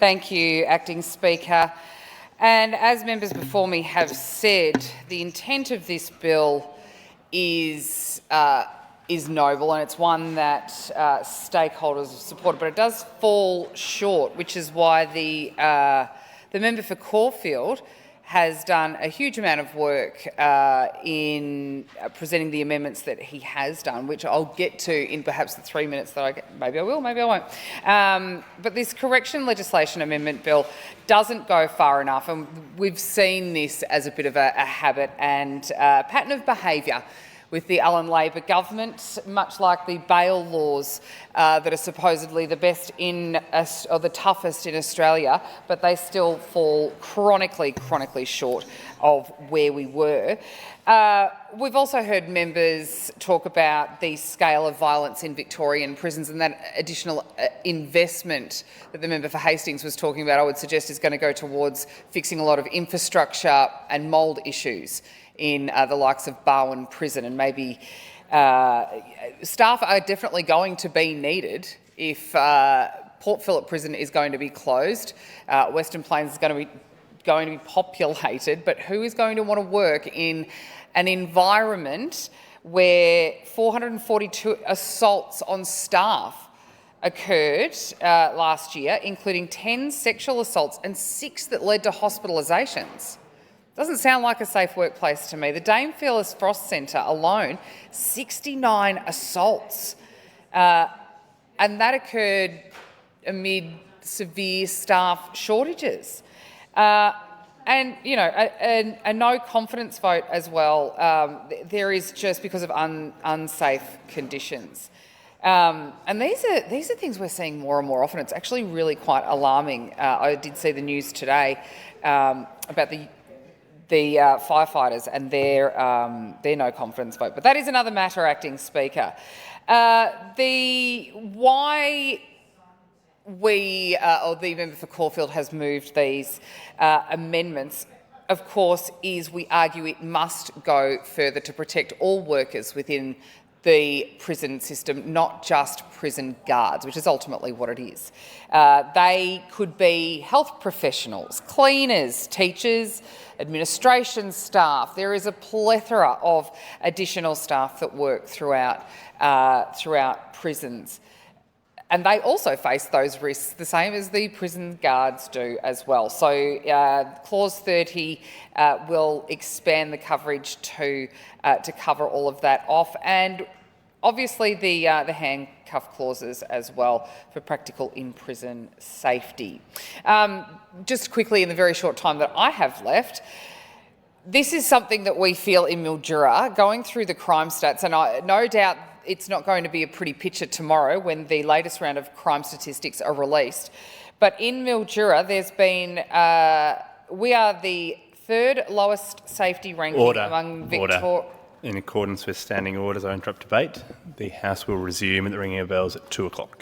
Thank you, Acting Speaker. And as members before me have said, the intent of this bill is noble, and it's one that stakeholders have supported, but it does fall short, which is why the member for Caulfield has done a huge amount of work in presenting the amendments that he has done, which I'll get to in perhaps the 3 minutes that I get. Maybe I will, maybe I won't. But this correction legislation amendment bill doesn't go far enough, and we've seen this as a bit of a habit and pattern of behaviour with the Allen Labor government, much like the bail laws that are supposedly the best or the toughest in Australia, but they still fall chronically short of where we were. We've also heard members talk about the scale of violence in Victorian prisons, and that additional investment that the member for Hastings was talking about, I would suggest, is going to go towards fixing a lot of infrastructure and mould issues in the likes of Barwon Prison, and maybe staff are definitely going to be needed if Port Phillip Prison is going to be closed. Western Plains is going to be populated, but who is going to want to work in an environment where 442 assaults on staff occurred last year, including 10 sexual assaults and 6 that led to hospitalisations? Doesn't sound like a safe workplace to me. The Dame Phyllis Frost Centre alone, 69 assaults, and that occurred amid severe staff shortages. And, you know, a no confidence vote as well. There is just because of unsafe conditions. And these are things we're seeing more and more often. It's actually really quite alarming. I did see the news today about the firefighters and their no confidence vote. But that is another matter, Acting Speaker. Why we, or the member for Caulfield, has moved these amendments, of course, is we argue it must go further to protect all workers within the prison system, not just prison guards, which is ultimately what it is. They could be health professionals, cleaners, teachers, administration staff. There is a plethora of additional staff that work throughout prisons. And they also face those risks the same as the prison guards do as well. So Clause 30 will expand the coverage to cover all of that off, and obviously the handcuff clauses as well for practical in-prison safety. Just quickly, in the very short time that I have left, this is something that we feel in Mildura, going through the crime stats, and no doubt it's not going to be a pretty picture tomorrow when the latest round of crime statistics are released. But in Mildura, there's been, we are the 3rd lowest safety ranking among Victoria. In accordance with standing orders, I interrupt debate. The House will resume at the ringing of bells at 2 o'clock.